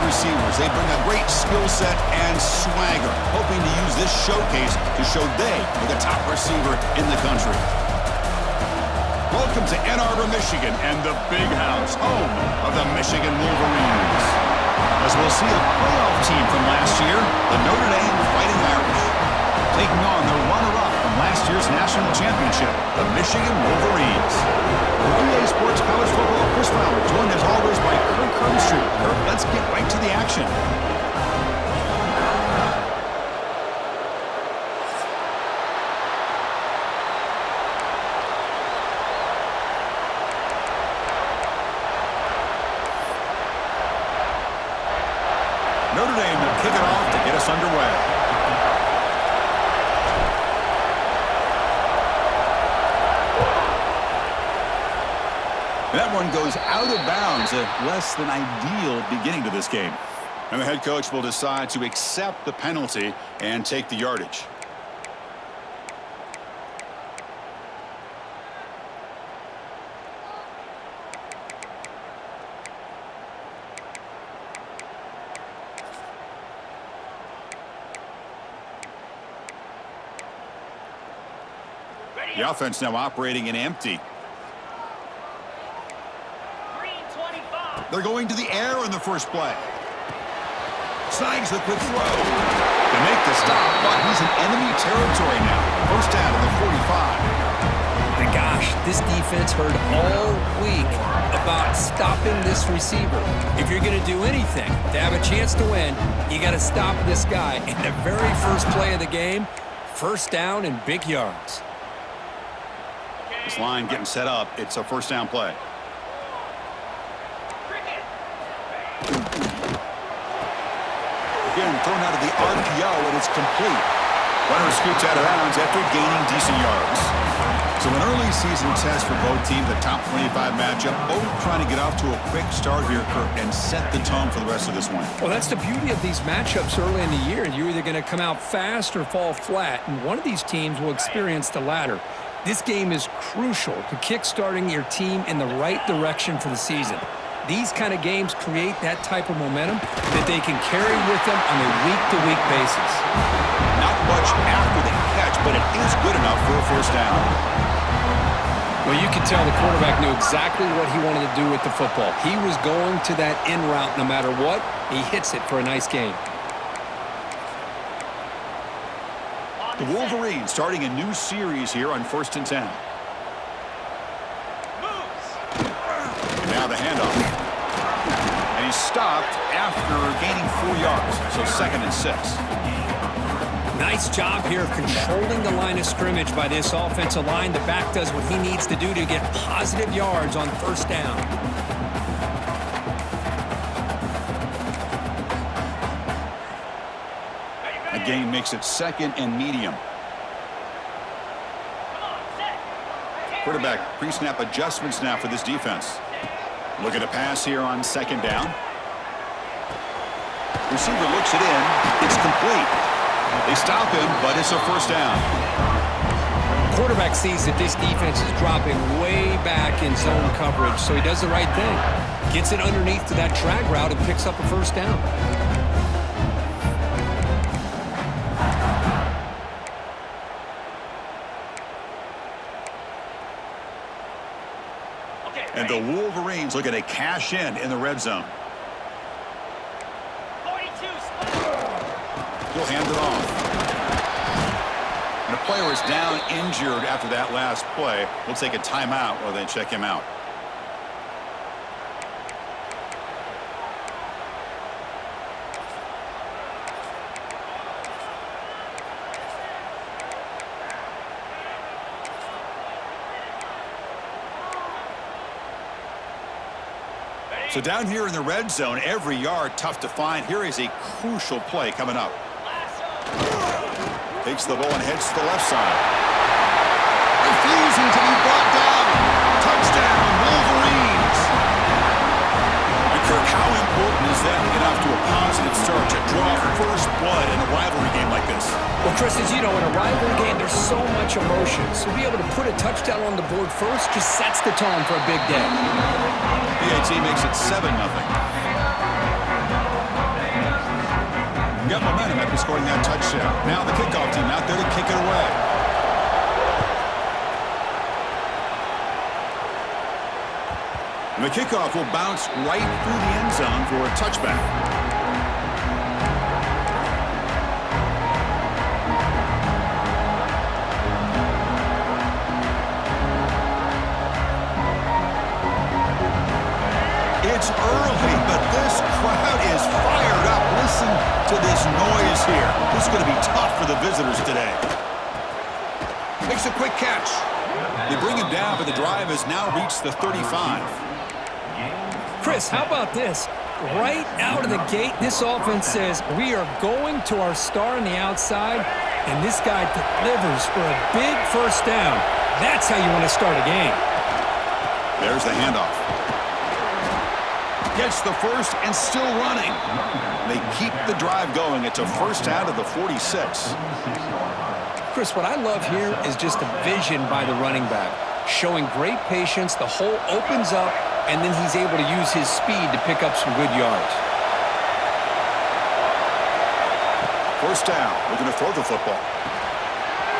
wide receivers. They bring a great skill set and swagger, hoping to use this showcase to show they are the top receiver in the country. Welcome to Ann Arbor, Michigan, and the Big House, home of the Michigan Wolverines. As we'll see a playoff team from last year, the Notre Dame Fighting Irish, taking on the runner-up from last year's national championship, the Michigan Wolverines. For EA Sports College Football, Chris Fowler, joined as always by Kirk Herbstreit. Kirk, let's get right to the action. Notre Dame will kick it off to get us underway. That one goes out of bounds, a less than ideal beginning to this game. And the head coach will decide to accept the penalty and take the yardage. The offense now operating in empty. They're going to the air on the first play. Snags the quick throw. They make the stop, but he's in enemy territory now. First down to the 45. My gosh, this defense heard all week about stopping this receiver. If you're going to do anything to have a chance to win, you got to stop this guy. In the very first play of the game, first down and big yards. This line getting set up. It's a first down play. Again, thrown out of the RPO, and it's complete. Runner scoots out of bounds after gaining decent yards. So an early season test for both teams, a top 25 matchup, both trying to get off to a quick start here, Kirk, and set the tone for the rest of this one. Well, that's the beauty of these matchups early in the year. You're either going to come out fast or fall flat, and one of these teams will experience the latter. This game is crucial to kick-starting your team in the right direction for the season. These kind of games create that type of momentum that they can carry with them on a week-to-week basis. Not much after the catch, but it is good enough for a first down. Well, you can tell the quarterback knew exactly what he wanted to do with the football. He was going to that in route no matter what. He hits it for a nice gain. The Wolverines starting a new series here on 1st and 10. Now the handoff. And he's stopped after gaining 4 yards, so 2nd and 6. Nice job here of controlling the line of scrimmage by this offensive line. The back does what he needs to do to get positive yards on first down. The gain makes it 2nd and medium. Quarterback pre-snap adjustments now for this defense. Look at the pass here on 2nd down. Receiver looks it in. It's complete. They stop him, but it's a first down. Quarterback sees that this defense is dropping way back in zone coverage, so he does the right thing. Gets it underneath to that drag route and picks up a first down. And the Wolverines looking to cash in the red zone. He'll hand it off. And a player is down injured after that last play. We'll take a timeout while they check him out. So down here in the red zone, every yard tough to find. Here is a crucial play coming up. Takes the ball and heads to the left side. Refusing to be brought down. Touchdown, Wolverines. And Kirk, how important is that to get off to a positive start to draw first blood in a rivalry game like this? Well, Chris, as you know, in a rivalry game, there's so much emotion. So to be able to put a touchdown on the board first just sets the tone for a big day. PAT makes it 7-0. got momentum after scoring that touchdown. Now the kickoff team out there to kick it away. And the kickoff will bounce right through the end zone for a touchback. It's early, but this crowd is fired up. Listen to this noise here. This is going to be tough for the visitors today. Makes a quick catch. They bring him down, but the drive has now reached the 35. Chris, how about this? Right out of the gate, this offense says, we are going to our star on the outside, and this guy delivers for a big first down. That's how you want to start a game. There's the handoff. Gets the first and still running. They keep the drive going. It's a first out of the 46. Chris, what I love here is just the vision by the running back. Showing great patience, the hole opens up, and then he's able to use his speed to pick up some good yards. First down, looking to throw the football.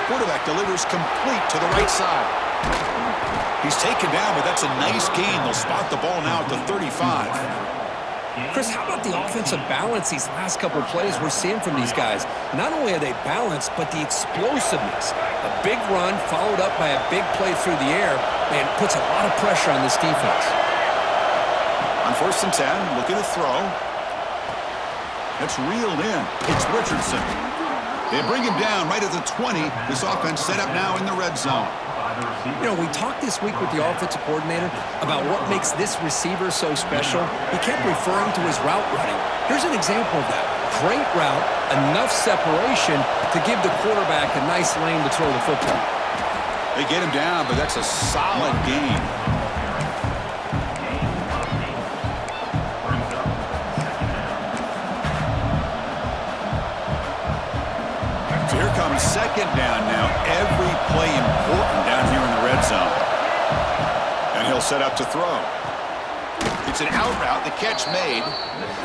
Quarterback delivers complete to the right side. He's taken down, but that's a nice gain. They'll spot the ball now at the 35. Chris, how about the offensive balance these last couple of plays we're seeing from these guys? Not only are they balanced, but the explosiveness. A big run followed up by a big play through the air, man, puts a lot of pressure on this defense. On 1st and 10, looking to throw. That's reeled in. It's Richardson. They bring him down right at the 20. This offense set up now in the red zone. You know, we talked this week with the offensive coordinator about what makes this receiver so special. He kept referring to his route running. Here's an example of that. Great route, enough separation to give the quarterback a nice lane to throw the football. They get him down, but that's a solid gain. So here comes second down now. Every play important down here in the red zone. And he'll set up to throw. It's an out route. The catch made.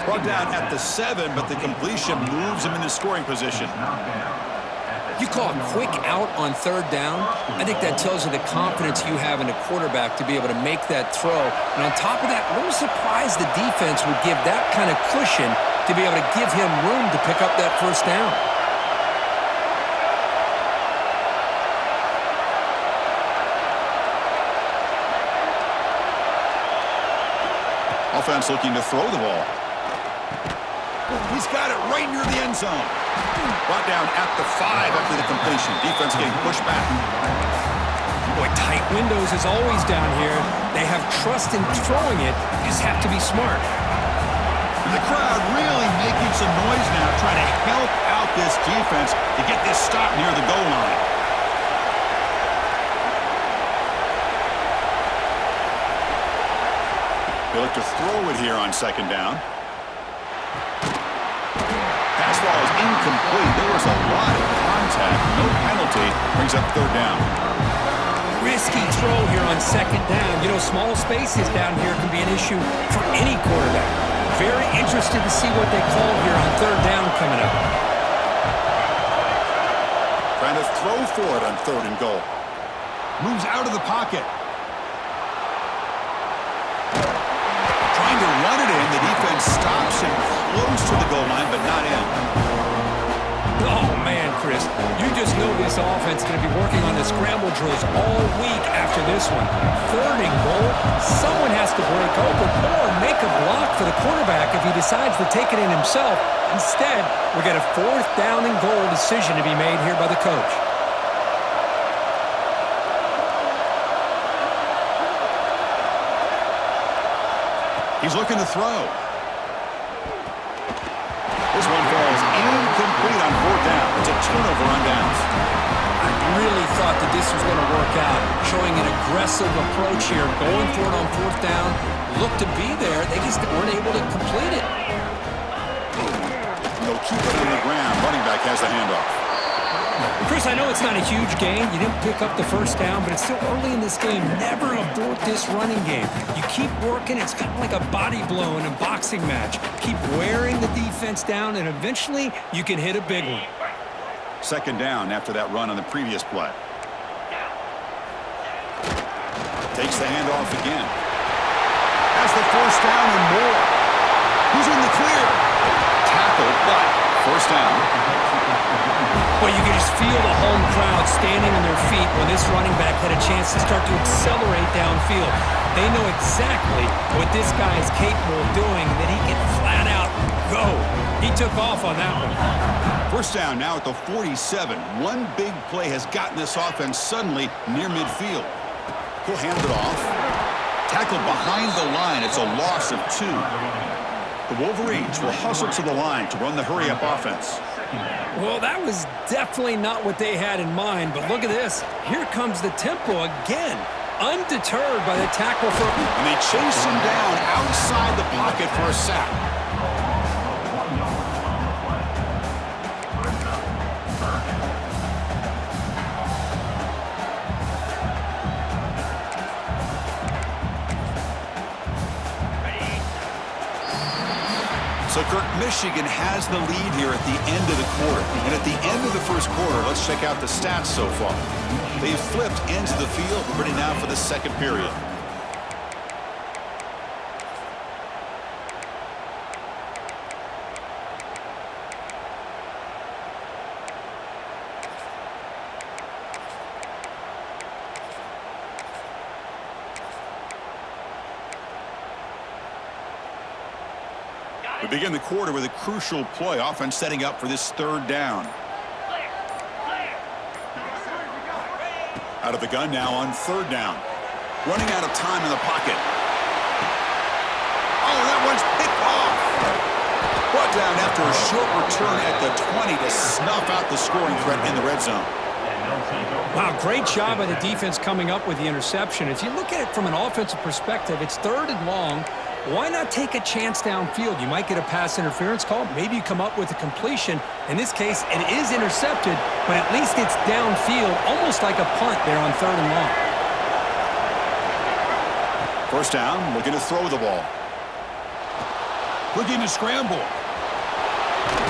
Brought down at the 7, but the completion moves him into scoring position. You call a quick out on 3rd down. I think that tells you the confidence you have in a quarterback to be able to make that throw. And on top of that, a little surprised the defense would give that kind of cushion to be able to give him room to pick up that first down. Offense looking to throw the ball. He's got it right near the end zone. Brought down at the 5 after the completion. Defense getting pushed back. Boy, tight windows is always down here. They have trust in throwing it. You just have to be smart. The crowd really making some noise now, trying to help out this defense to get this stop near the goal line. They look to throw it here on 2nd down. Pass ball is incomplete. There was a lot of contact. No penalty. Brings up 3rd down. Risky throw here on 2nd down. You know, small spaces down here can be an issue for any quarterback. Very interested to see what they call here on 3rd down coming up. Trying to throw for it on 3rd and goal. Moves out of the pocket. Trying to run it in. The defense stops him close to the goal line, but not in. Oh, man, Chris. You just know this offense is going to be working on the scramble drills all week after this one. 3rd and goal. Someone has to break open or make a block for the quarterback if he decides to take it in himself. Instead, we get a 4th down and goal decision to be made here by the coach. He's looking to throw. This one falls incomplete on 4th down. It's a turnover on downs. I really thought that this was going to work out, showing an aggressive approach here, going for it on 4th down. Looked to be there. They just weren't able to complete it. They'll keep it on the ground. Running back has the handoff. Chris, I know it's not a huge gain. You didn't pick up the first down, but it's still early in this game. Never abort this running game. You keep working. It's kind of like a body blow in a boxing match. Keep wearing the defense down, and eventually you can hit a big one. Second down after that run on the previous play. Takes the handoff again. Has the first down and more. Who's in the clear? Tackled, but first down. Well, you can just feel the home crowd standing on their feet when this running back had a chance to start to accelerate downfield. They know exactly what this guy is capable of doing, and that he can flat out go. He took off on that one. First down now at the 47. One big play has gotten this offense suddenly near midfield. He'll hand it off. Tackled behind the line. It's a loss of 2. The Wolverines will hustle to the line to run the hurry-up offense. Well, that was definitely not what they had in mind, but look at this. Here comes the tempo again, undeterred by the tackle for... And they chase him down outside the pocket for a sack. So, Kirk, Michigan has the lead here at the end of the quarter. And at the end of the first quarter, let's check out the stats so far. They've flipped ends of the field, ready now for the second period. We begin the quarter with a crucial play. Offense setting up for this third down. Out of the gun now on third down. Running out of time in the pocket. Oh, that one's picked off. Brought down after a short return at the 20 to snuff out the scoring threat in the red zone. Wow, great job by the defense coming up with the interception. If you look at it from an offensive perspective, it's third and long. Why not take a chance downfield? You might get a pass interference call. Maybe you come up with a completion. In this case, it is intercepted, but at least it's downfield, almost like a punt there on third and long. First down, looking to throw the ball. Looking to scramble.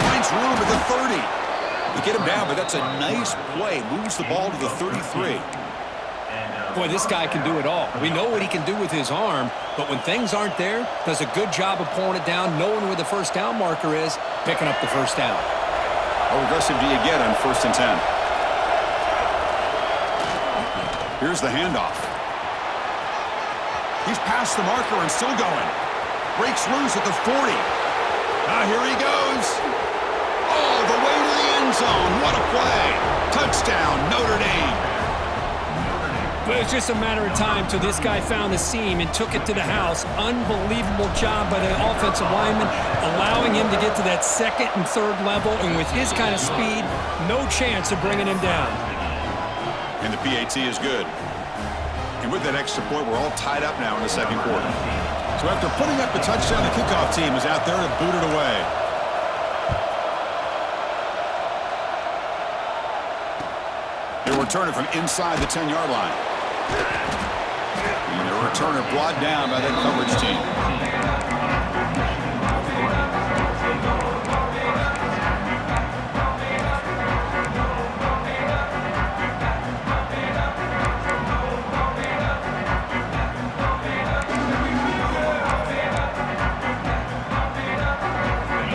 Finds room at the 30. They get him down, but that's a nice play. Moves the ball to the 33. Boy, this guy can do it all. We know what he can do with his arm, but when things aren't there, does a good job of pulling it down, knowing where the first down marker is, picking up the first down. How aggressive do you get on 1st and 10? Here's the handoff. He's past the marker and still going. Breaks loose at the 40. Here he goes. Oh, the way to the end zone. What a play. Touchdown, Notre Dame. But it's just a matter of time till this guy found the seam and took it to the house. Unbelievable job by the offensive lineman, allowing him to get to that second and third level. And with his kind of speed, no chance of bringing him down. And the PAT is good. And with that extra point, we're all tied up now in the second quarter. So after putting up the touchdown, the kickoff team is out there to boot it away. He'll return it from inside the 10-yard line. And the returner brought down by that coverage team.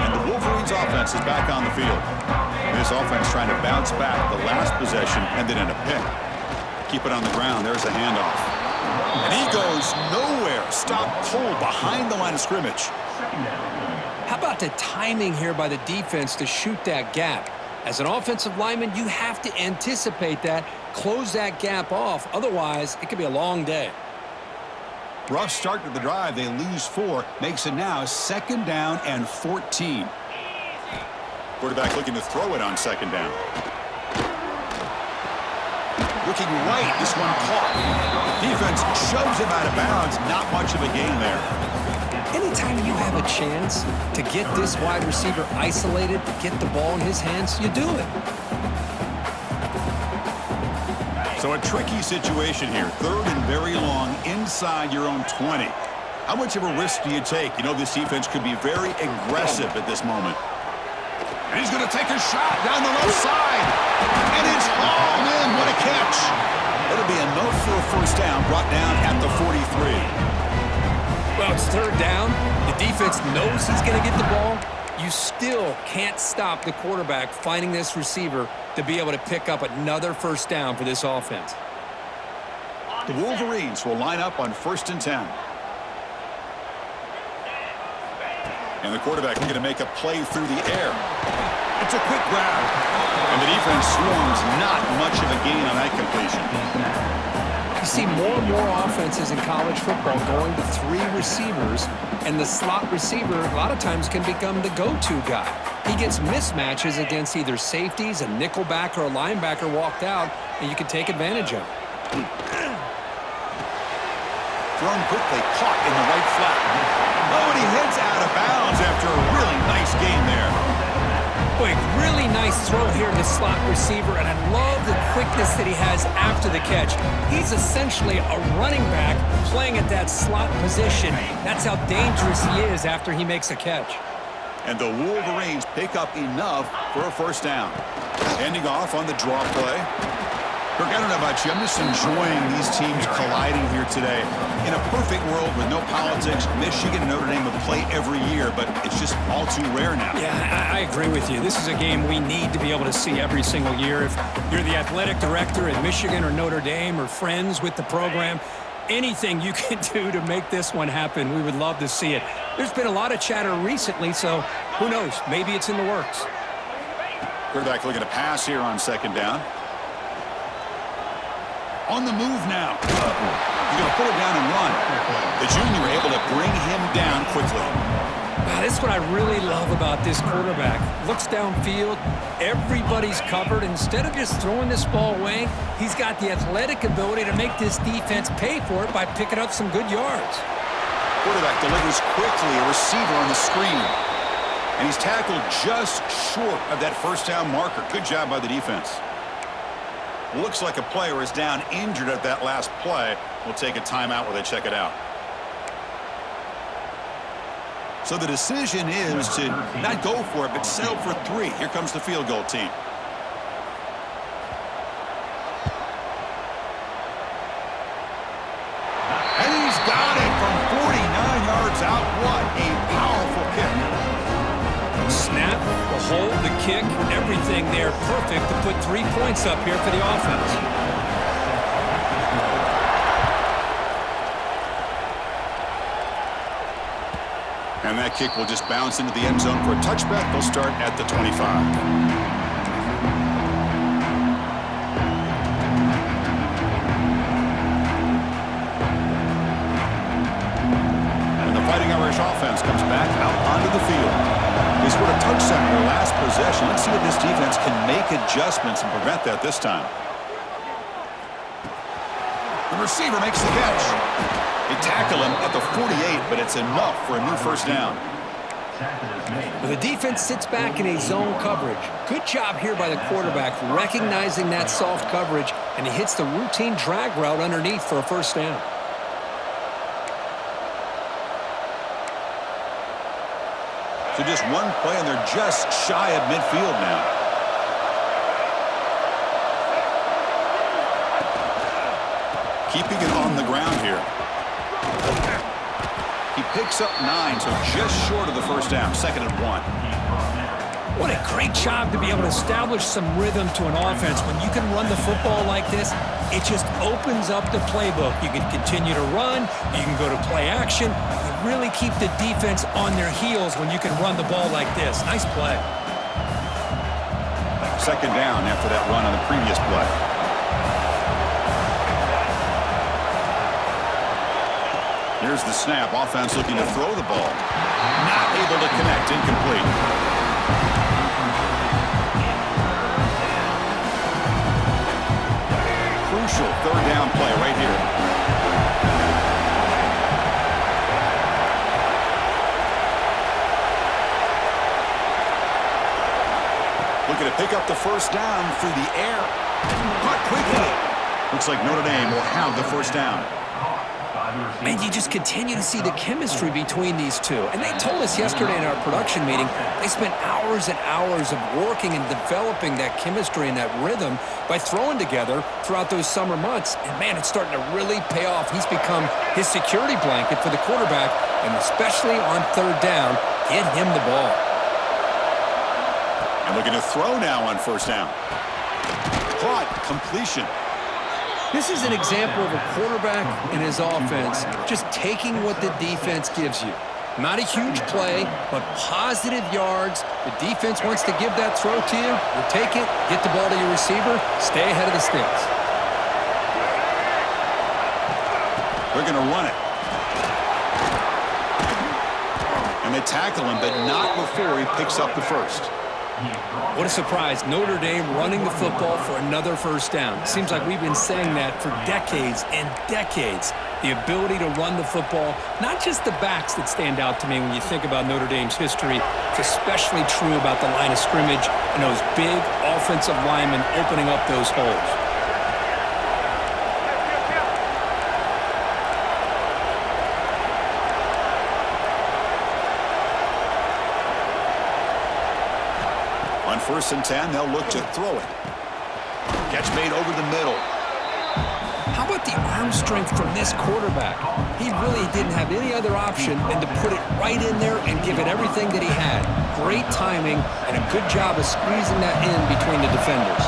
And the Wolverines offense is back on the field. This offense trying to bounce back the last possession, ended in a pick. Keep it on the ground. There's the handoff. And he goes nowhere. Stop cold behind the line of scrimmage. How about the timing here by the defense to shoot that gap? As an offensive lineman, you have to anticipate that, close that gap off. Otherwise, it could be a long day. Rough start to the drive. They lose 4. Makes it now 2nd down and 14. Quarterback looking to throw it on 2nd down. Looking right, this one caught. Defense shoves him out of bounds. Not much of a gain there. Anytime you have a chance to get this wide receiver isolated, to get the ball in his hands, you do it. So a tricky situation here. Third and very long inside your own 20. How much of a risk do you take? You know this defense could be very aggressive at this moment. And he's going to take a shot down the left side. And it's hauled in. What a catch. It'll be enough for a first down, brought down at the 43. Well, it's third down. The defense knows he's going to get the ball. You still can't stop the quarterback finding this receiver to be able to pick up another first down for this offense. The Wolverines will line up on 1st and 10. And the quarterback is going to make a play through the air. It's a quick grab. And the defense swarms not much of a gain on that completion. You see more and more offenses in college football going to 3 receivers, and the slot receiver a lot of times can become the go-to guy. He gets mismatches against either safeties, a nickelback, or a linebacker walked out, and you can take advantage of it. Thrown quickly, caught in the right flat. Oh, and he heads out of bounds after a really nice game there. Boy, really nice throw here to the slot receiver, and I love the quickness that he has after the catch. He's essentially a running back playing at that slot position. That's how dangerous he is after he makes a catch. And the Wolverines pick up enough for a first down. Ending off on the draw play. Kirk, I don't know about you. I'm just enjoying these teams colliding here today. In a perfect world with no politics, Michigan and Notre Dame would play every year, but it's just all too rare now. Yeah, I agree with you. This is a game we need to be able to see every single year. If you're the athletic director at Michigan or Notre Dame or friends with the program, anything you can do to make this one happen, we would love to see it. There's been a lot of chatter recently, so who knows? Maybe it's in the works. Quarterback looking to pass here on 2nd down. On the move now. He's going to put it down and run. The junior able to bring him down quickly. Wow, this is what I really love about this quarterback. Looks downfield. Everybody's covered. Instead of just throwing this ball away, he's got the athletic ability to make this defense pay for it by picking up some good yards. Quarterback delivers quickly, a receiver on the screen. And he's tackled just short of that first down marker. Good job by the defense. Looks like a player is down injured at that last play. We'll take a timeout while they check it out. So the decision is to not go for it, but settle for 3. Here comes the field goal team. And he's got it from 49 yards out. What a powerful kick. Snap, the hold, the kick, everything there perfect to put 3 points up here for the offense. And that kick will just bounce into the end zone for a touchback. They'll start at the 25. Fighting Irish offense comes back out onto the field. They scored a touchdown in their last possession. Let's see if this defense can make adjustments and prevent that this time. The receiver makes the catch. They tackle him at the 48, but it's enough for a new first down. The defense sits back in a zone coverage. Good job here by the quarterback recognizing that soft coverage, and he hits the routine drag route underneath for a first down. So just one play, and they're just shy of midfield now. Keeping it on the ground here. He picks up 9, so just short of the first down. 2nd and 1. What a great job to be able to establish some rhythm to an offense. When you can run the football like this, it just opens up the playbook. You can continue to run. You can go to play action. You really keep the defense on their heels when you can run the ball like this. Nice play. 2nd down after that run on the previous play. Here's the snap. Offense looking to throw the ball. Not able to connect. Incomplete. Crucial 3rd down play right here. Looking to pick up the first down through the air. Caught quickly. Looks like Notre Dame will have the first down. And you just continue to see the chemistry between these two. And they told us yesterday in our production meeting, they spent hours and hours of working and developing that chemistry and that rhythm by throwing together throughout those summer months. And, man, it's starting to really pay off. He's become his security blanket for the quarterback, and especially on third down, get him the ball. And looking to throw now on first down. Caught, completion. This is an example of a quarterback and his offense just taking what the defense gives you. Not a huge play, but positive yards. The defense wants to give that throw to you. You take it, get the ball to your receiver, stay ahead of the sticks. They're going to run it. And they tackle him, but not before he picks up the first. What a surprise. Notre Dame running the football for another first down. Seems like we've been saying that for decades and decades. The ability to run the football, not just the backs that stand out to me when you think about Notre Dame's history. It's especially true about the line of scrimmage and those big offensive linemen opening up those holes. On 1st and 10, they'll look to throw it. Catch made over the middle. How about the arm strength from this quarterback? He really didn't have any other option than to put it right in there and give it everything that he had. Great timing and a good job of squeezing that in between the defenders.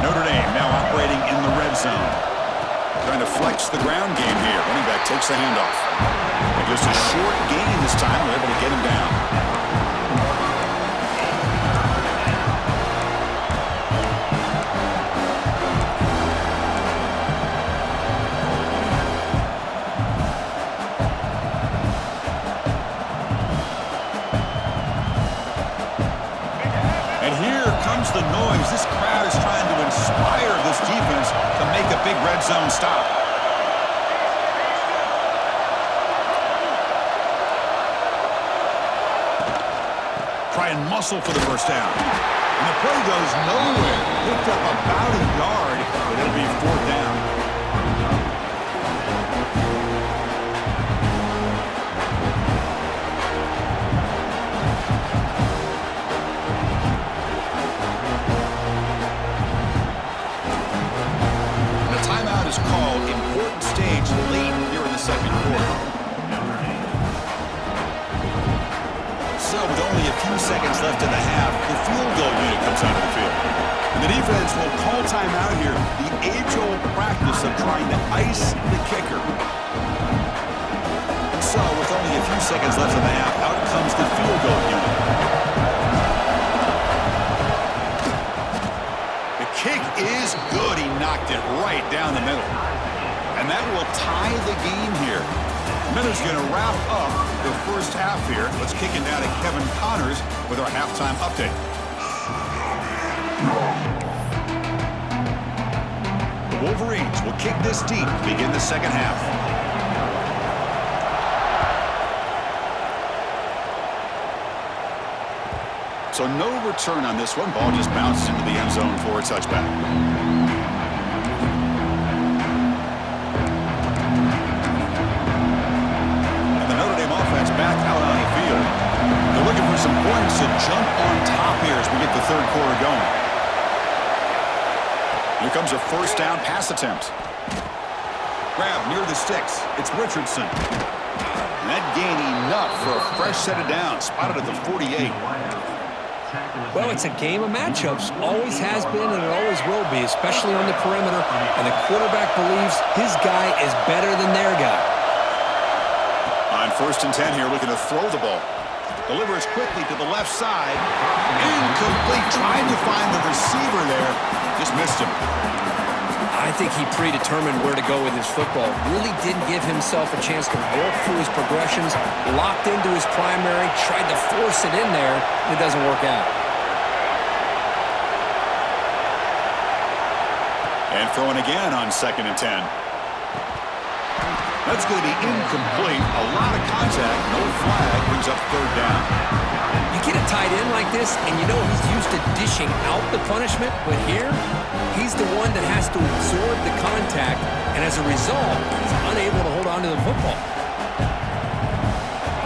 Notre Dame now operating in the red zone. Trying to flex the ground game here. Running back takes the handoff. And just a short gain this time. They're able to get him down. The noise. This crowd is trying to inspire this defense to make a big red zone stop. Try and muscle for the first down. And the play goes nowhere. Picked up about a yard, but it'll be 4th down. Is called important stage late here in the second quarter. So with only a few seconds left in the half, the field goal unit comes out of the field. And the defense will call timeout here, the age-old practice of trying to ice the kicker. So with only a few seconds left in the half, out comes the field goal unit. Kick is good. He knocked it right down the middle. And that will tie the game here. Miller's going to wrap up the first half here. Let's kick it down to Kevin Connors with our halftime update. The Wolverines will kick this deep to begin the second half. So no return on this one. Ball just bounced into the end zone for a touchback. And the Notre Dame offense back out on the field. They're looking for some points to jump on top here as we get the third quarter going. Here comes a first down pass attempt. Grab near the sticks. It's Richardson. And that gained enough for a fresh set of downs. Spotted at the 48. Well, it's a game of matchups. Always has been and it always will be, especially on the perimeter. And the quarterback believes his guy is better than their guy. On 1st and 10 here, looking to throw the ball. Delivers quickly to the left side. Incomplete. Trying to find the receiver there. Just missed him. I think he predetermined where to go with his football. Really didn't give himself a chance to work through his progressions. Locked into his primary. Tried to force it in there. And it doesn't work out. And throwing again on 2nd and 10. That's going to be incomplete. A lot of contact. No flag. Brings up 3rd down. You get a tight end like this, and you know he's used to dishing out the punishment, but here, he's the one that has to absorb the contact, and as a result, he's unable to hold on to the football.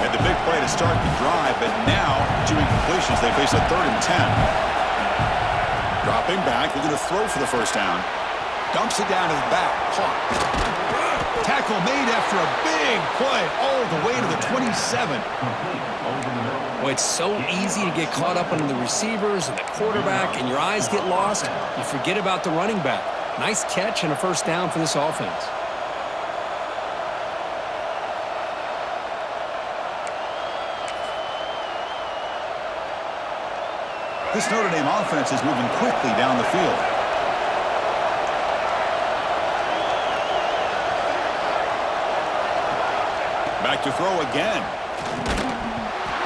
Had the big play to start the drive, but now, 2 incompletions, they face a 3rd and 10. Dropping back, looking to throw for the first down. Dumps it down to the back. Clock. Tackle made after a big play all the way to the 27. Well, it's so easy to get caught up under the receivers and the quarterback, and your eyes get lost. You forget about the running back. Nice catch and a first down for this offense. This Notre Dame offense is moving quickly down the field. Back to throw again.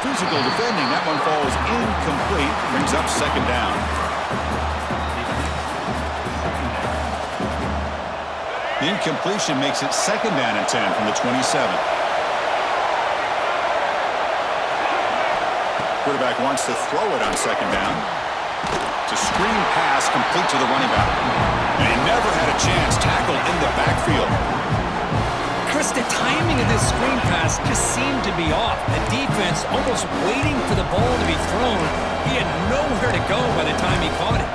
Physical defending. That one falls incomplete. Brings up 2nd down. The incompletion makes it 2nd down and 10 from the 27. Quarterback wants to throw it on 2nd down. It's a screen pass complete to the running back. And he never had a chance. Tackle in the backfield. Chris, the timing of this screen pass just seemed to be off. The defense almost waiting for the ball to be thrown. He had nowhere to go by the time he caught it.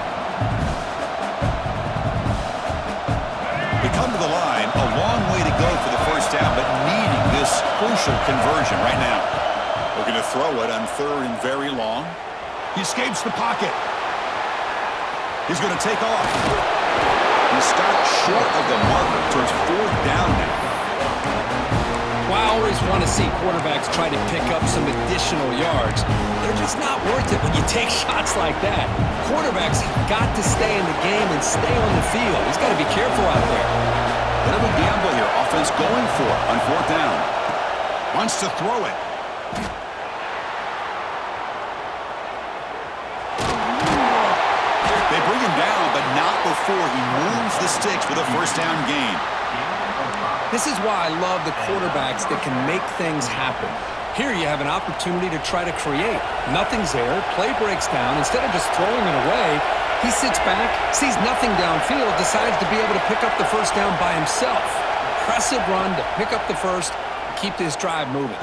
We come to the line, a long way to go for the first down, but needing this crucial conversion right now. Looking to throw it on 3rd and very long. He escapes the pocket. He's going to take off. He starts short of the marker towards 4th down now. Well, I always want to see quarterbacks try to pick up some additional yards. They're just not worth it when you take shots like that. Quarterbacks have got to stay in the game and stay on the field. He's got to be careful out there. Bit of a gamble here. Offense going for it on 4th down. Wants to throw it. They bring him down, but not before he moves the sticks for the first down gain. This is why I love the quarterbacks that can make things happen. Here you have an opportunity to try to create. Nothing's there. Play breaks down. Instead of just throwing it away, he sits back, sees nothing downfield, decides to be able to pick up the first down by himself. Impressive run to pick up the first and keep this drive moving.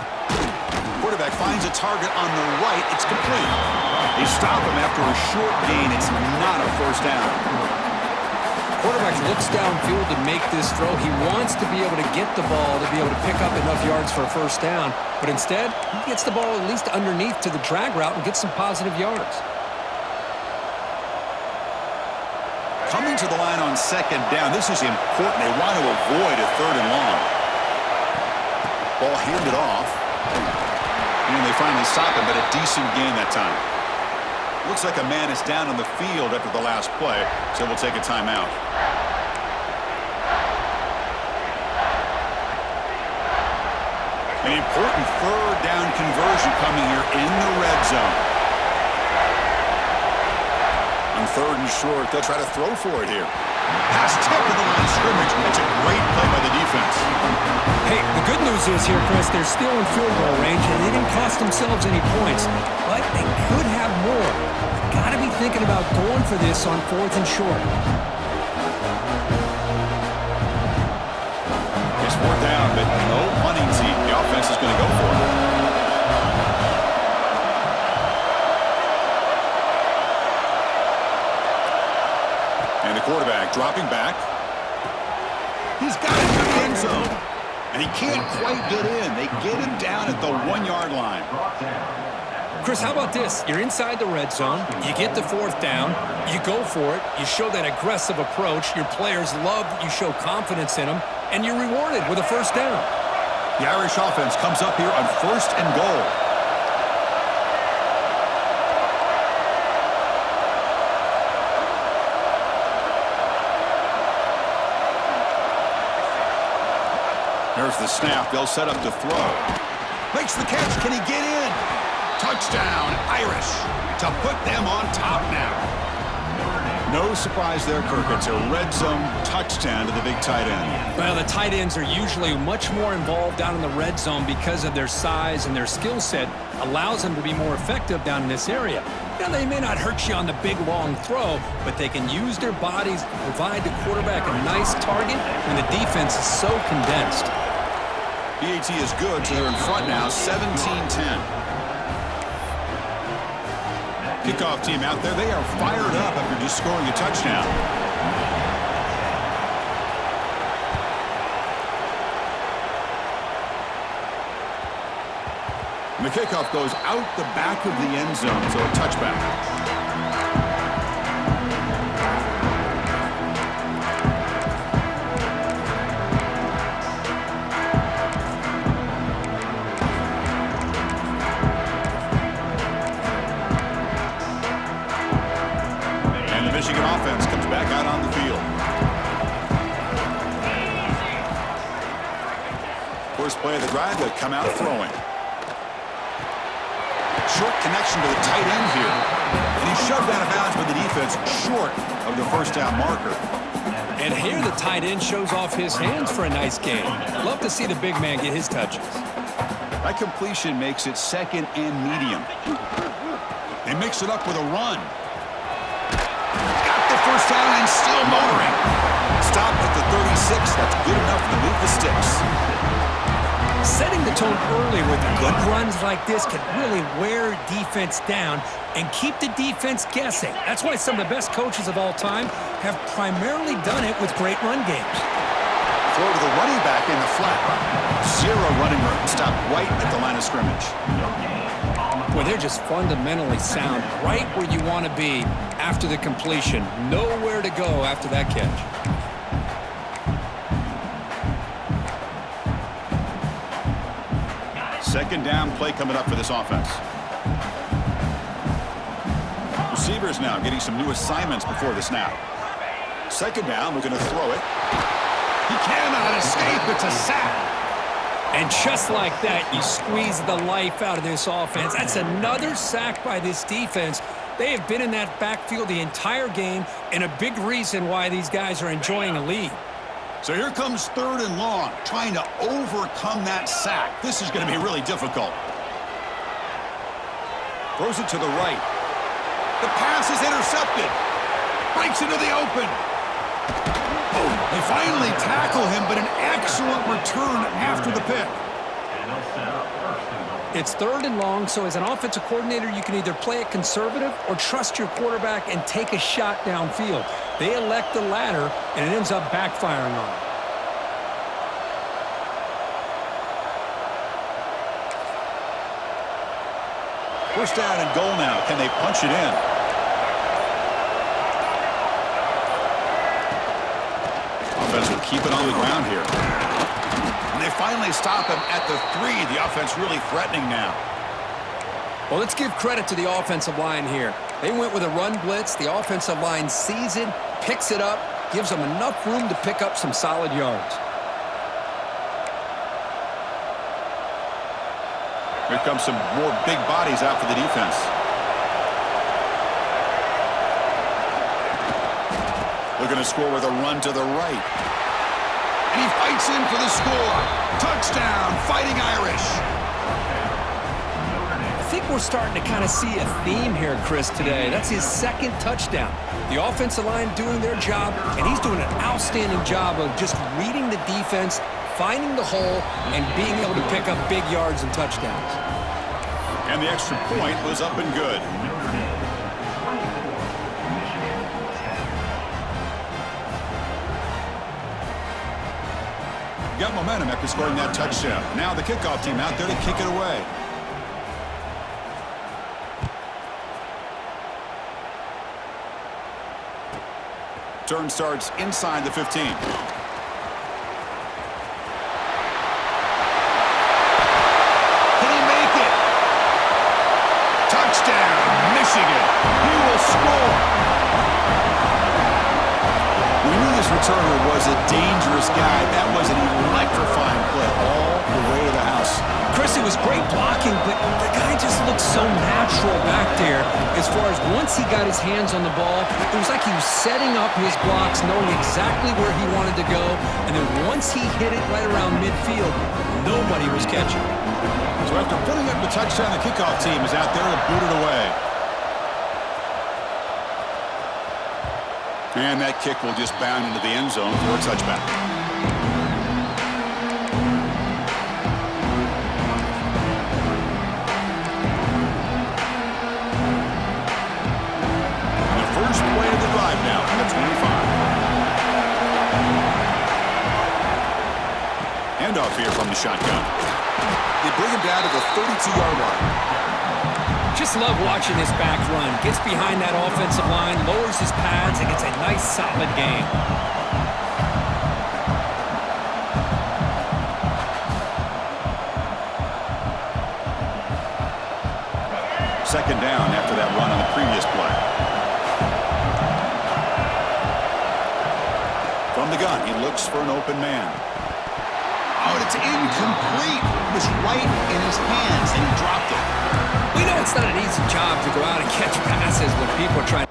Quarterback finds a target on the right. It's complete. They stop him after a short gain. It's not a first down. Quarterback looks downfield to make this throw. He wants to be able to get the ball to be able to pick up enough yards for a first down, but instead, he gets the ball at least underneath to the drag route and gets some positive yards. Coming to the line on 2nd down, this is important. They want to avoid a 3rd and long. Ball handed off. And they finally stop him, but a decent gain that time. Looks like a man is down on the field after the last play, so we'll take a timeout. An important 3rd down conversion coming here in the red zone. On 3rd and short, they'll try to throw for it here. Pass tipped to the line of scrimmage. It's a great play by the defense. Hey, the good news is here, Chris, they're still in field goal range, and they didn't cost themselves any points, but they could have more. Got to be thinking about going for this on 4th and short. It's 4th down, but no punting team. The offense is going to go for it. And the quarterback dropping back. He's got it to the end zone. And he can't quite get in. They get him down at the 1-yard line. Chris, how about this? You're inside the red zone. You get the 4th down. You go for it. You show that aggressive approach. Your players love that you show confidence in them. And you're rewarded with a first down. The Irish offense comes up here on 1st and goal. There's the snap. They'll set up to throw. Makes the catch. Can he get in? Touchdown, Irish, to put them on top now. No surprise there, Kirk. It's a red zone touchdown to the big tight end. Well, the tight ends are usually much more involved down in the red zone because of their size, and their skill set allows them to be more effective down in this area. Now, they may not hurt you on the big, long throw, but they can use their bodies to provide the quarterback a nice target when the defense is so condensed. PAT is good, so they're in front now, 17-10. Kickoff team out there, they are fired up after just scoring a touchdown. And the kickoff goes out the back of the end zone, so a touchback. Michigan offense comes back out on the field. First play of the drive, they come out throwing. Short connection to the tight end here. And he's shoved out of bounds by the defense short of the first down marker. And here the tight end shows off his hands for a nice gain. Love to see the big man get his touches. That completion makes it second and medium. They mix it up with a run. First down and still motoring. Stop at the 36. That's good enough to move the sticks. Setting the tone early with good runs like this can really wear defense down and keep the defense guessing. That's why some of the best coaches of all time have primarily done it with great run games. Throw to the running back in the flat. Zero running room. Stop right at the line of scrimmage. Well, they're just fundamentally sound, right where you want to be after the completion. Nowhere to go after that catch. Second down play coming up for this offense. Receivers now getting some new assignments before the snap. Second down, we're going to throw it. He cannot escape. It's a sack. And just like that, you squeeze the life out of this offense. That's another sack by this defense. They have been in that backfield the entire game, and a big reason why these guys are enjoying a lead. So here comes third and long, trying to overcome that sack. This is going to be really difficult. Throws it to the right. The pass is intercepted. Breaks into the open. They finally tackle him, but an excellent return after the pick. It's third and long, so as an offensive coordinator, you can either play it conservative or trust your quarterback and take a shot downfield. They elect the latter, and it ends up backfiring on them. First down and goal now. Can they punch it in? Offense will keep it on the ground here. And they finally stop him at the 3. The offense really threatening now. Well, let's give credit to the offensive line here. They went with a run blitz. The offensive line sees it, picks it up, gives them enough room to pick up some solid yards. Here comes some more big bodies out for the defense. Looking to score with a run to the right. And he fights in for the score. Touchdown, Fighting Irish. I think we're starting to kind of see a theme here, Chris, today. That's his second touchdown. The offensive line doing their job, and he's doing an outstanding job of just reading the defense, finding the hole, and being able to pick up big yards and touchdowns. And the extra point was up and good. Got momentum after scoring that touchdown. Now the kickoff team out there to kick it away. Turn starts inside the 15. Can he make it? Touchdown, Michigan. He will score. We knew this returner was a dangerous guy. That was an electrifying play all the way to the house. Chris, it was great blocking, but the guy just looked so natural back there as far as once he got his hands on the ball, it was like he was setting up his blocks, knowing exactly where he wanted to go, and then once he hit it right around midfield, nobody was catching. So after putting up the touchdown, the kickoff team is out there to boot it away. And that kick will just bound into the end zone for a touchback. First play of the drive now from the 25. Handoff here from the shotgun. They bring him down to the 32-yard line. Just love watching this back run. Gets behind that offensive line, lowers his pads, and gets a nice solid gain. Second down after that run on the previous play. From the gun, he looks for an open man. Oh, and it's incomplete. It was right in his hands, and he dropped it. We know it's not an easy job to go out and catch passes when people are trying.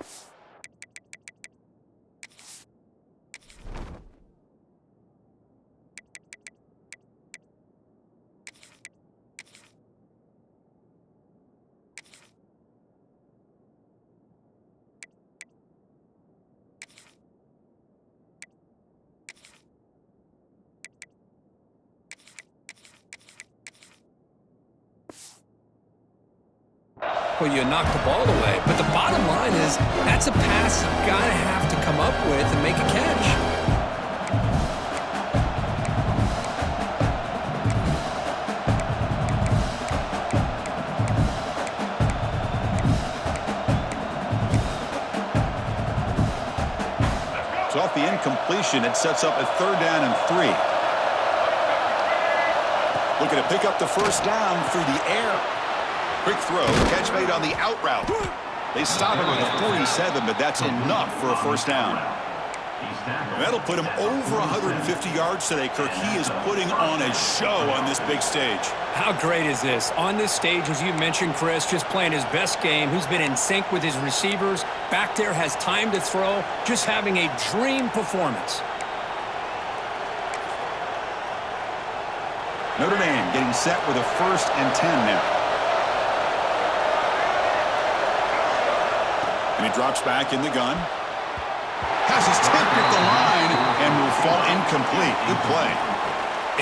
Well, you knock the ball away, but the bottom line is that's a pass you gotta have to come up with and make a catch. So off the incompletion, it sets up a 3rd down and 3. Looking to pick up the first down through the air. Quick throw, catch made on the out route. They stop him at the 47, but that's enough for a first down. That'll put him over 150 yards today, Kirk. He is putting on a show on this big stage. How great is this? On this stage, as you mentioned, Chris, just playing his best game. He's been in sync with his receivers. Back there has time to throw. Just having a dream performance. Notre Dame getting set with a 1st and 10 now. And he drops back in the gun. Has his tip at the line and will fall incomplete. Good play.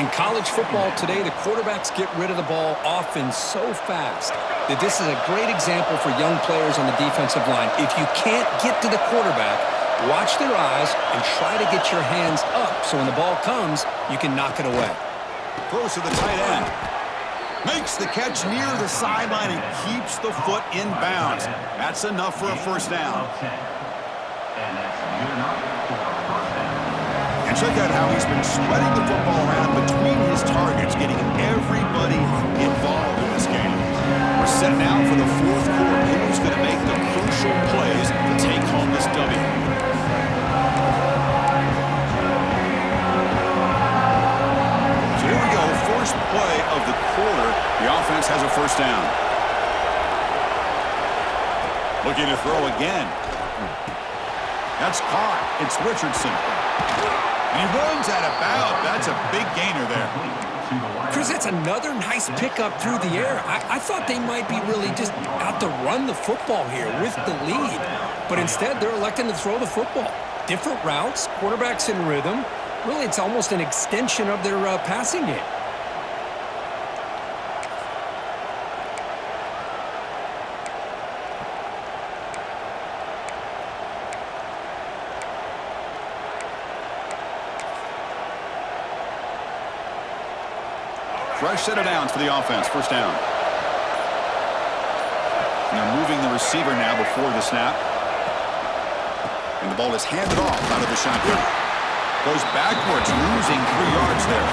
In college football today, the quarterbacks get rid of the ball often so fast that this is a great example for young players on the defensive line. If you can't get to the quarterback, watch their eyes and try to get your hands up so when the ball comes, you can knock it away. Throws to the tight end. Makes the catch near the sideline and keeps the foot in bounds. That's enough for a first down. And check out how he's been spreading the football around between his targets, getting everybody involved in this game. We're set now for the 4th quarter. Who's going to make the crucial plays to take home this W? First play of the quarter, the offense has a first down. Looking to throw again. That's caught. It's Richardson. And he runs out of bounds. That's a big gainer there. Chris, that's another nice pickup through the air. I thought they might be really just out to run the football here with the lead. But instead, they're electing to throw the football. Different routes, quarterbacks in rhythm. Really, it's almost an extension of their passing game. Fresh set of downs for the offense. First down. And they're moving the receiver now before the snap. And the ball is handed off out of the shotgun. Goes backwards, losing 3 yards there.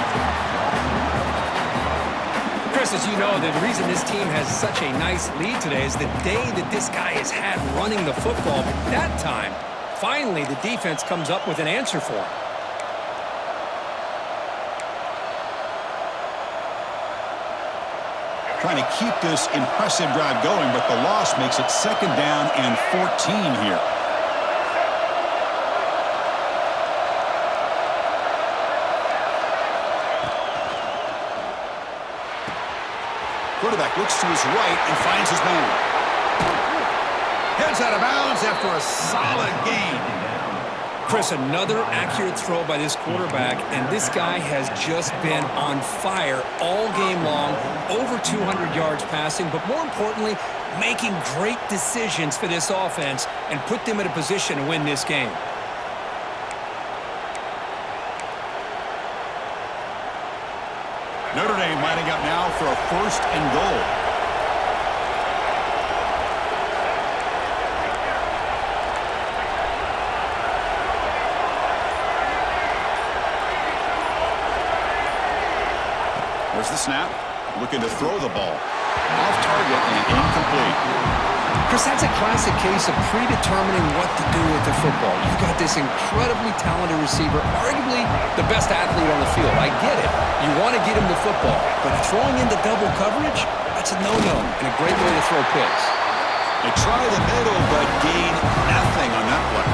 Chris, as you know, the reason this team has such a nice lead today is the day that this guy has had running the football. But that time, finally, the defense comes up with an answer for him. trying to keep this impressive drive going, but the loss makes it 2nd down and 14 here. Quarterback looks to his right and finds his man. Heads out of bounds after a solid gain. Chris, another accurate throw by this quarterback, and this guy has just been on fire all game long, over 200 yards passing, but more importantly, making great decisions for this offense and put them in a position to win this game. Notre Dame lining up now for a 1st and goal. There's the snap. Looking to throw the ball. Off target and incomplete. Chris, that's a classic case of predetermining what to do with the football. You've got this incredibly talented receiver, arguably the best athlete on the field. I get it. You want to get him the football, but throwing into double coverage, that's a no-no and a great way to throw picks. They try the middle, but gain nothing on that play.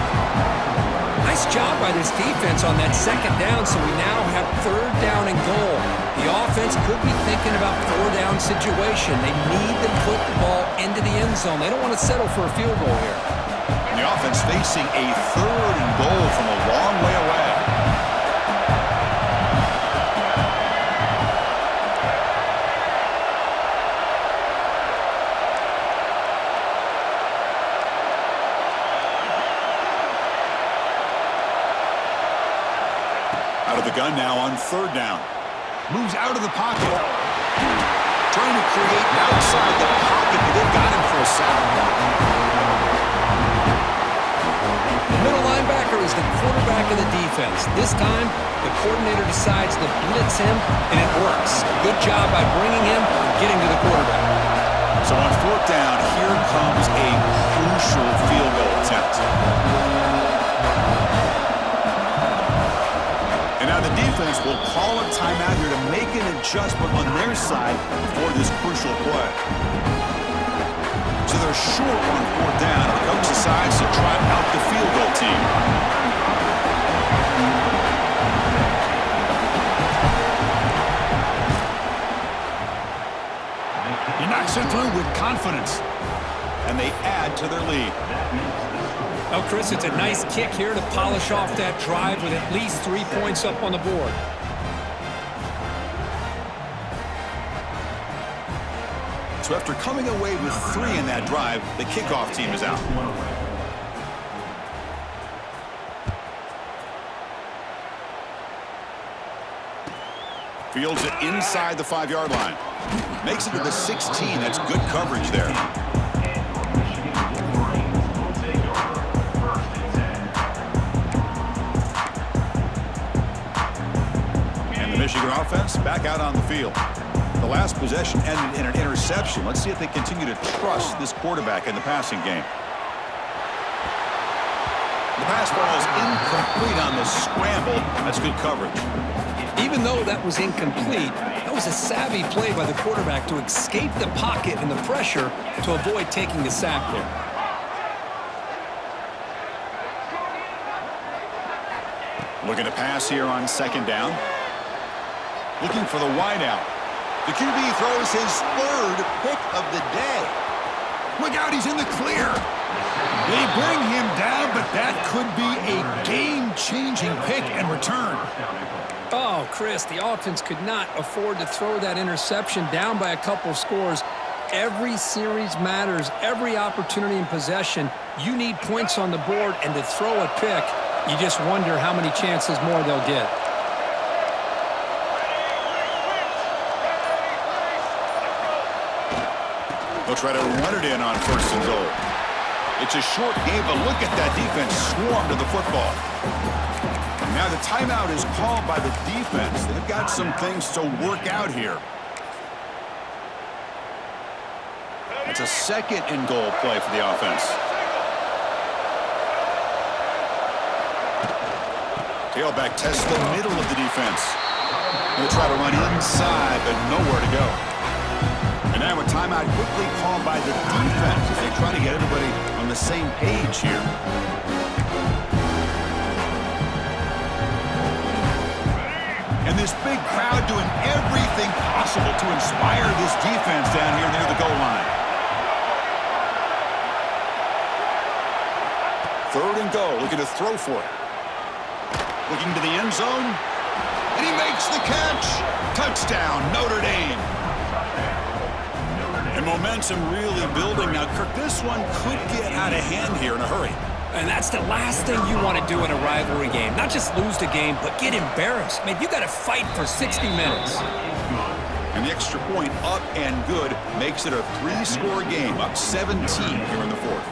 Nice job by this defense on that 2nd down, so we now have 3rd down and goal. The offense could be thinking about 4-down situation. They need to put the ball into the end zone. They don't want to settle for a field goal here. And the offense facing a 3rd and goal from a long way away. Out of the gun now on 3rd down. Moves out of the pocket. Trying to create outside the pocket, but they've got him for a sack. The middle linebacker is the quarterback of the defense. This time, the coordinator decides to blitz him, and it works. Good job by bringing him and getting to the quarterback. So on 4th down, here comes a crucial field goal attempt. And now the defense will call a timeout here to make an adjustment on their side for this crucial play. So they're short on 4th down, and the coach decides to try out the field goal team. He knocks it through with confidence, and they add to their lead. Well, Chris, it's a nice kick here to polish off that drive with at least 3 points up on the board. So after coming away with 3 in that drive, the kickoff team is out. Fields it inside the 5-yard line. Makes it to the 16. That's good coverage there. Michigan offense back out on the field. The last possession ended in an interception. Let's see if they continue to trust this quarterback in the passing game. The pass ball is incomplete on the scramble. That's good coverage. Even though that was incomplete, that was a savvy play by the quarterback to escape the pocket and the pressure to avoid taking the sack there. Looking to pass here on 2nd down. Looking for the wideout. The QB throws his 3rd pick of the day. Look out, he's in the clear. They bring him down, but that could be a game-changing pick and return. Oh, Chris, the offense could not afford to throw that interception down by a couple scores. Every series matters. Every opportunity in possession, you need points on the board, and to throw a pick, you just wonder how many chances more they'll get. They'll try to run it in on 1st and goal. It's a short game, but look at that defense swarm to the football. And now the timeout is called by the defense. They've got some things to work out here. It's a 2nd and goal play for the offense. Tailback tests the middle of the defense. They'll try to run inside, but nowhere to go. And now a timeout quickly called by the defense as they try to get everybody on the same page here. And this big crowd doing everything possible to inspire this defense down here near the goal line. 3rd and goal, looking to throw for it. Looking to the end zone. And he makes the catch. Touchdown, Notre Dame. And momentum really building. Now, Kirk, this one could get out of hand here in a hurry. And that's the last thing you want to do in a rivalry game. Not just lose the game, but get embarrassed. Man, you got to fight for 60 minutes. And the extra point up and good makes it a 3-score game, up 17 here in the 4th.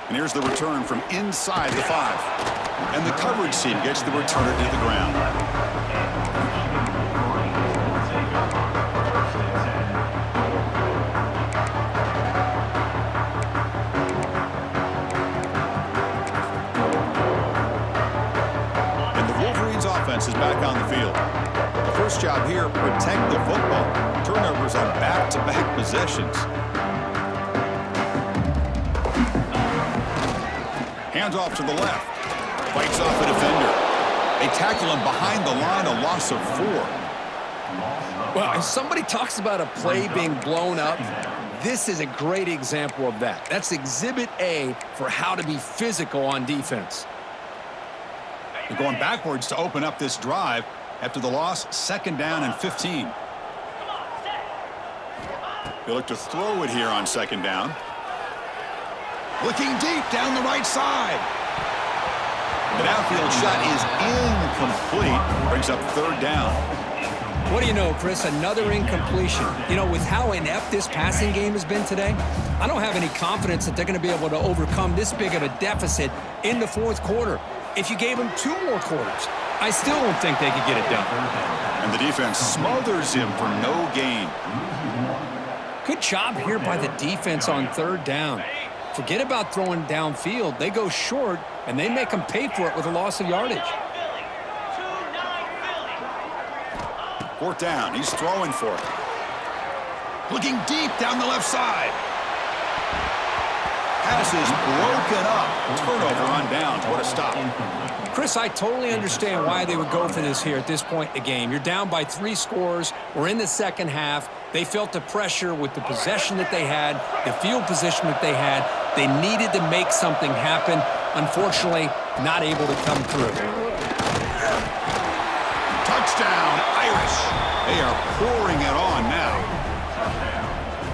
And here's the return from inside the 5. And the coverage team gets the returner to the ground. And the Wolverines offense is back on the field. The first job here, protect the football. Turnovers on back-to-back possessions. Hands off to the left. Fights off a defender. They tackle him behind the line, a loss of 4. Well, if somebody talks about a play being blown up, this is a great example of that. That's Exhibit A for how to be physical on defense. They're going backwards to open up this drive after the loss, 2nd down and 15. They look to throw it here on 2nd down. Looking deep down the right side. The downfield shot is incomplete. Brings up 3rd down. What do you know, Chris? Another incompletion. You know, with how inept this passing game has been today, I don't have any confidence that they're going to be able to overcome this big of a deficit in the 4th quarter. If you gave them 2 more quarters, I still don't think they could get it done. And the defense smothers him for no gain. Good job here by the defense on 3rd down. Forget about throwing downfield. They go short, and they make them pay for it with a loss of yardage. 4th down. He's throwing for it. Looking deep down the left side. Pass is broken up. Turnover on downs. What a stop. Chris, I totally understand why they would go for this here at this point in the game. You're down by 3 scores. We're in the 2nd half. They felt the pressure with the possession that they had, the field position that they had. They needed to make something happen. Unfortunately, not able to come through. Touchdown, Irish. They are pouring it on now.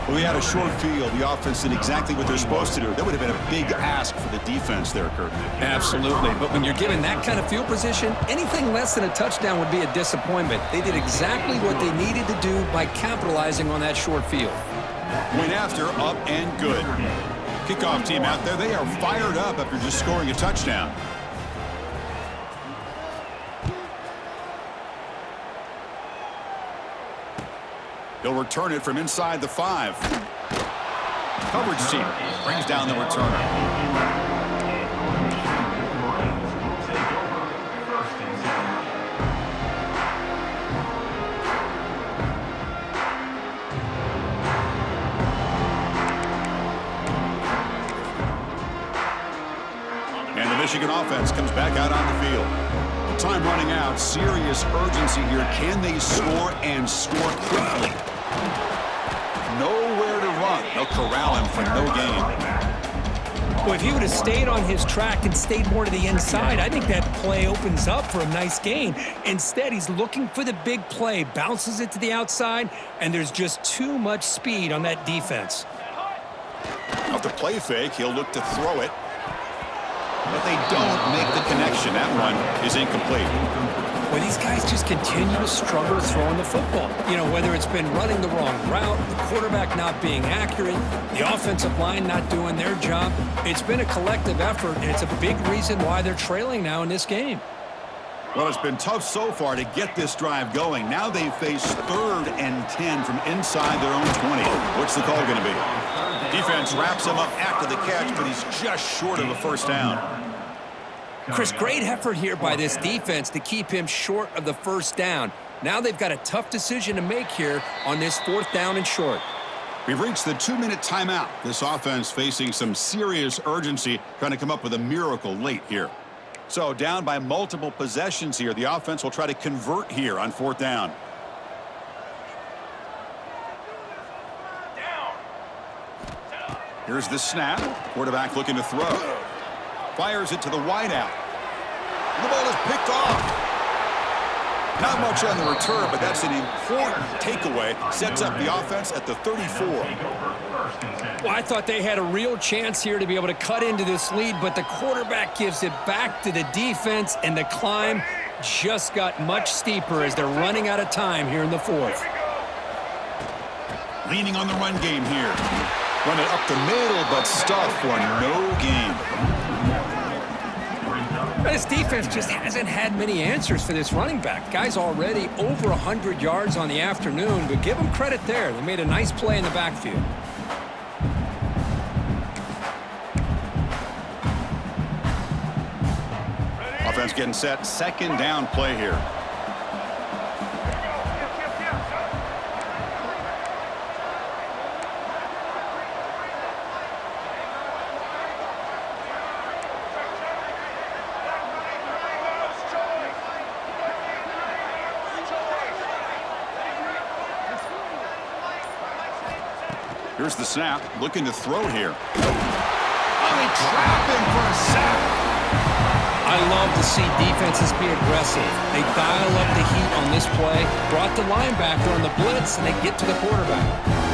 Well, we had a short field. The offense did exactly what they're supposed to do. That would have been a big ask for the defense there, Kirk. Absolutely. But when you're given that kind of field position, anything less than a touchdown would be a disappointment. They did exactly what they needed to do by capitalizing on that short field. Went after, up and good. Kickoff team out there. They are fired up after just scoring a touchdown. They'll return it from inside the 5. Coverage team brings down the returner. And the Michigan offense comes back out on the field. Time running out, serious urgency here. Can they score and score quickly? Nowhere to run. They'll corral him for no gain. Well, if he would have stayed on his track and stayed more to the inside, I think that play opens up for a nice gain. Instead, he's looking for the big play, bounces it to the outside, and there's just too much speed on that defense. Off the play fake, he'll look to throw it. But they don't make the connection. That one is incomplete. Well, these guys just continue to struggle throwing the football. You know, whether it's been running the wrong route, the quarterback not being accurate, the offensive line not doing their job. It's been a collective effort, and it's a big reason why they're trailing now in this game. Well, it's been tough so far to get this drive going. Now they face 3rd and 10 from inside their own 20. What's the call going to be? Defense wraps him up after the catch, but he's just short of a 1st down. Chris, great effort here by this defense to keep him short of the first down. Now they've got a tough decision to make here on this 4th down and short. We've reached the 2-minute timeout. This offense facing some serious urgency, trying to come up with a miracle late here. So down by multiple possessions here. The offense will try to convert here on 4th down. Here's the snap. Quarterback looking to throw. Fires it to the wideout. The ball is picked off. Not much on the return, but that's an important takeaway. Sets up the offense at the 34. Well, I thought they had a real chance here to be able to cut into this lead, but the quarterback gives it back to the defense, and the climb just got much steeper as they're running out of time here in the 4th. Leaning on the run game here. Run it up the middle, but stuff for no gain. This defense just hasn't had many answers for this running back. Guy's already over 100 yards on the afternoon, but give him credit there. They made a nice play in the backfield. Offense getting set. 2nd down play here. Here's the snap, looking to throw here. Oh, they trap him for a sack. I love to see defenses be aggressive. They dial up the heat on this play, brought the linebacker on the blitz, and they get to the quarterback.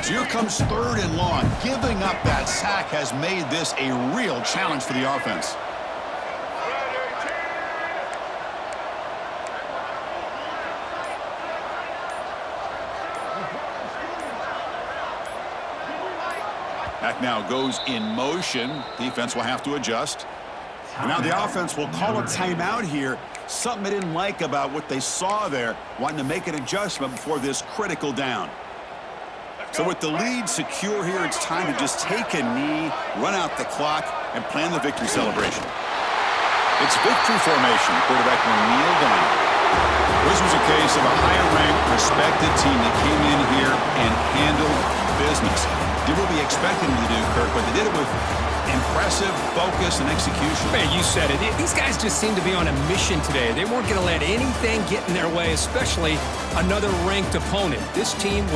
Here comes 3rd and long. Giving up that sack has made this a real challenge for the offense. Back now goes in motion. Defense will have to adjust. And now the offense will call a timeout here. Something they didn't like about what they saw there. Wanting to make an adjustment before this critical down. So with the lead secure here, it's time to just take a knee, run out the clock, and plan the victory celebration. It's victory formation. Quarterback will kneel down. This was a case of a higher-ranked, respected team that came in here and handled business. Did what we expected them to do, Kirk, but they did it with impressive focus and execution. Man, you said it. These guys just seem to be on a mission today. They weren't going to let anything get in their way, especially another ranked opponent. This team